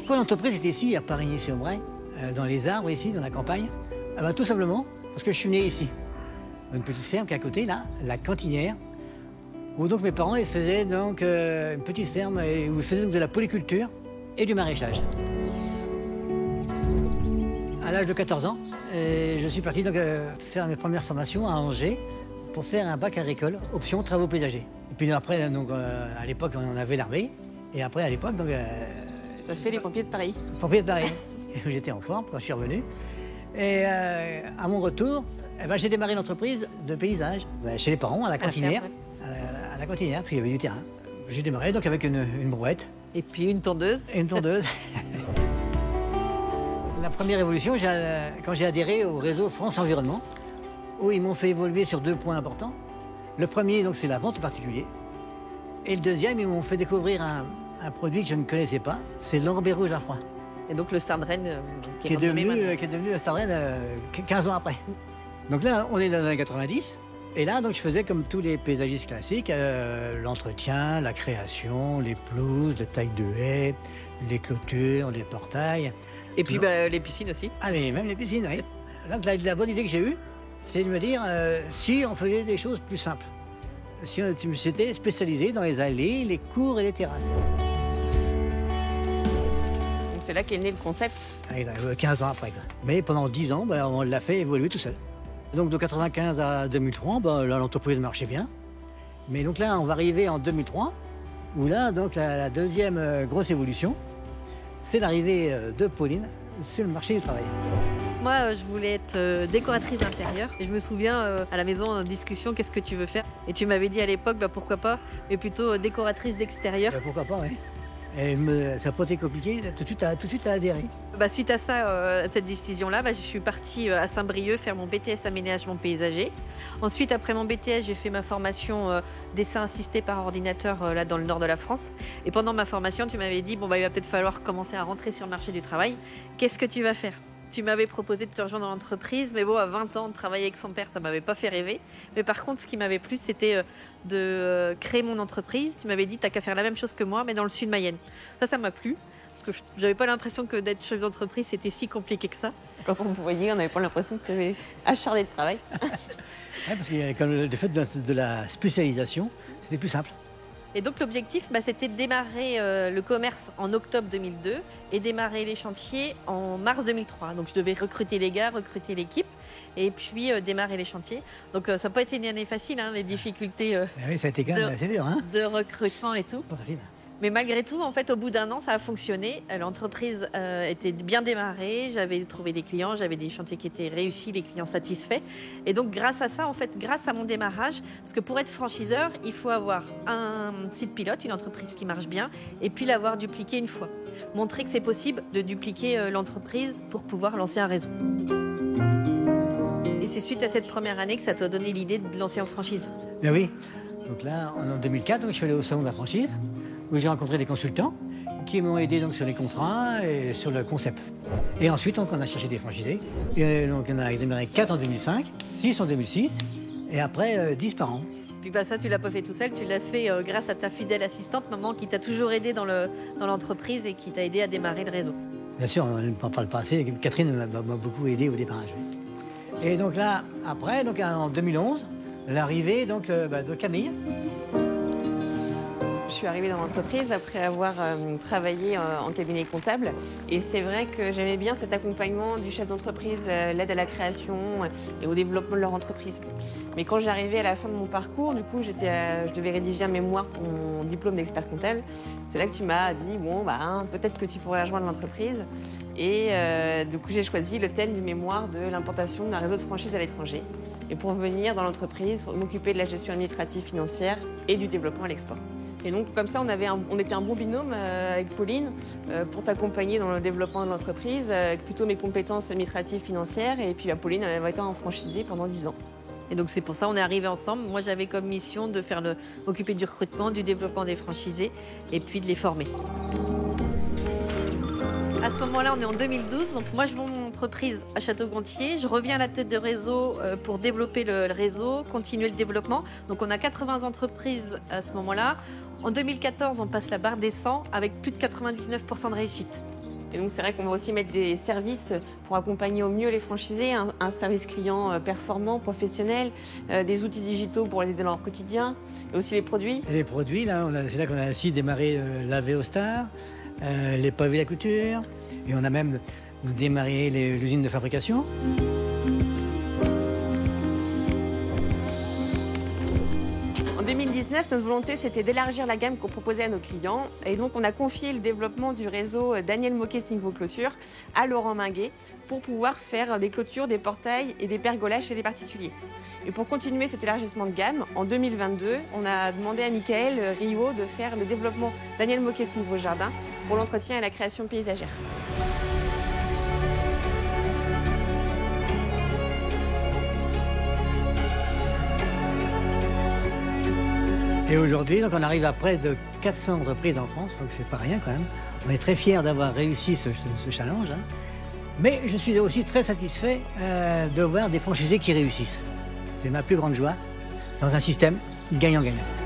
Pourquoi l'entreprise est ici, à Parigny-sur-Bray, dans les arbres, ici, dans la campagne? Tout simplement parce que je suis né ici. Une petite ferme qui est à côté, là, la Cantinière, où donc mes parents ils faisaient donc, une petite ferme où ils faisaient donc de la polyculture et du maraîchage. À l'âge de 14 ans, je suis parti donc, faire mes premières formations à Angers pour faire un bac agricole, option travaux paysagers. Et puis après, donc, à l'époque, on avait l'armée. Et après, à l'époque, donc... Tu as fait les pompiers de Paris. Pompiers de Paris. J'étais en forme quand je suis revenu. Et à mon retour, j'ai démarré l'entreprise de paysage chez les parents, à la Cantinière. À la Cantinière, puis il y avait du terrain. J'ai démarré donc avec une brouette. Et puis une tondeuse. Et une tondeuse. La première évolution, quand j'ai adhéré au réseau France Environnement, où ils m'ont fait évoluer sur 2 points importants. Le premier, donc, c'est la vente aux particuliers. Et le deuxième, ils m'ont fait découvrir un produit que je ne connaissais pas, c'est l'enrobé rouge à froid. Et donc le Stade Rennes qui est devenu le Stade Rennes 15 ans après. Donc là, on est dans les années 90. Et là, donc, je faisais comme tous les paysagistes classiques, l'entretien, la création, les pelouses, de taille de haies, les clôtures, les portails. Et puis les piscines aussi. Ah mais même les piscines, oui. Donc la bonne idée que j'ai eue, c'est de me dire, si on faisait des choses plus simples. Si on s'était spécialisé dans les allées, les cours et les terrasses. Donc c'est là qu'est né le concept. 15 ans après. Quoi. Mais pendant 10 ans, on l'a fait évoluer tout seul. Donc de 95 à 2003, là, l'entreprise marchait bien. Mais donc là, on va arriver en 2003, où là, donc, la deuxième grosse évolution, c'est l'arrivée de Pauline sur le marché du travail. Moi, je voulais être décoratrice d'intérieur. Et je me souviens, à la maison, en discussion, qu'est-ce que tu veux faire? Et tu m'avais dit à l'époque, pourquoi pas, mais plutôt décoratrice d'extérieur. Pourquoi pas, oui. Et ça n'a pas été compliqué, tout de suite à adhérer. Suite à ça, cette décision-là, je suis partie à Saint-Brieuc faire mon BTS aménagement paysager. Ensuite, après mon BTS, j'ai fait ma formation dessin assisté par ordinateur là dans le nord de la France. Et pendant ma formation, tu m'avais dit, il va peut-être falloir commencer à rentrer sur le marché du travail. Qu'est-ce que tu vas faire? Tu m'avais proposé de te rejoindre dans l'entreprise, mais à 20 ans, de travailler avec son père, ça ne m'avait pas fait rêver. Mais par contre, ce qui m'avait plu, c'était de créer mon entreprise. Tu m'avais dit, tu n'as qu'à faire la même chose que moi, mais dans le sud Mayenne. Ça m'a plu, parce que je n'avais pas l'impression que d'être chef d'entreprise, c'était si compliqué que ça. Quand on te voyait, on n'avait pas l'impression que tu avais acharné de travail. Parce que le fait de la spécialisation, c'était plus simple. Et donc l'objectif, c'était de démarrer le commerce en octobre 2002 et démarrer les chantiers en mars 2003. Donc je devais recruter les gars, recruter l'équipe et puis démarrer les chantiers. Donc ça n'a pas été une année facile, les difficultés oui, ça a été quand même assez dur, de recrutement et tout. Pas facile. Mais malgré tout, en fait, au bout d'un an, ça a fonctionné. L'entreprise était bien démarrée. J'avais trouvé des clients, j'avais des chantiers qui étaient réussis, les clients satisfaits. Et donc, grâce à ça, en fait, grâce à mon démarrage, parce que pour être franchiseur, il faut avoir un site pilote, une entreprise qui marche bien, et puis l'avoir dupliqué une fois. Montrer que c'est possible de dupliquer l'entreprise pour pouvoir lancer un réseau. Et c'est suite à cette première année que ça t'a donné l'idée de lancer en franchise. Ben oui. Donc là, en 2004, je suis allé au salon de la franchise, où j'ai rencontré des consultants qui m'ont aidé donc, sur les contrats et sur le concept. Et ensuite, donc, on a cherché des franchisés. Et donc, on a démarré 4 en 2005, 6 en 2006, et après 10 par an. Puis ça, tu l'as pas fait tout seul, tu l'as fait grâce à ta fidèle assistante, maman, qui t'a toujours aidé dans l'entreprise et qui t'a aidé à démarrer le réseau. Bien sûr, on n'en parle pas assez. Catherine m'a beaucoup aidé au démarrage. Et donc là, après, donc, en 2011, l'arrivée donc, de Camille. Je suis arrivée dans l'entreprise après avoir travaillé en cabinet comptable. Et c'est vrai que j'aimais bien cet accompagnement du chef d'entreprise, l'aide à la création et au développement de leur entreprise. Mais quand j'arrivais à la fin de mon parcours, du coup, je devais rédiger un mémoire pour mon diplôme d'expert comptable. C'est là que tu m'as dit, peut-être que tu pourrais rejoindre l'entreprise. Et du coup, j'ai choisi le thème du mémoire de l'implantation d'un réseau de franchise à l'étranger. Et pour venir dans l'entreprise, pour m'occuper de la gestion administrative financière et du développement à l'export. Et donc, comme ça, on était un bon binôme avec Pauline pour t'accompagner dans le développement de l'entreprise, avec plutôt mes compétences administratives, financières. Et puis, Pauline, elle avait été en franchisée pendant 10 ans. Et donc, c'est pour ça qu'on est arrivés ensemble. Moi, j'avais comme mission de m'occuper du recrutement, du développement des franchisés et puis de les former. À ce moment-là, on est en 2012. Donc, moi, je vends mon entreprise à Château-Gontier. Je reviens à la tête de réseau pour développer le réseau, continuer le développement. Donc, on a 80 entreprises à ce moment-là. En 2014, on passe la barre des 100 avec plus de 99% de réussite. Et donc c'est vrai qu'on va aussi mettre des services pour accompagner au mieux les franchisés, un service client performant, professionnel, des outils digitaux pour les aider dans leur quotidien, et aussi les produits. Et les produits, là, c'est là qu'on a aussi démarré la Véostar, les pavés la couture, et on a même démarré l'usine de fabrication. En 2019, notre volonté, c'était d'élargir la gamme qu'on proposait à nos clients. Et donc, on a confié le développement du réseau Daniel Moquet Sinvo Clôture à Laurent Minguet pour pouvoir faire des clôtures, des portails et des pergolas chez les particuliers. Et pour continuer cet élargissement de gamme, en 2022, on a demandé à Michael Rio de faire le développement Daniel Moquet Sinvo Jardin pour l'entretien et la création paysagère. Et aujourd'hui, donc, on arrive à près de 400 entreprises en France, donc c'est pas rien quand même. On est très fiers d'avoir réussi ce challenge, hein. Mais je suis aussi très satisfait de voir des franchisés qui réussissent. C'est ma plus grande joie dans un système gagnant-gagnant.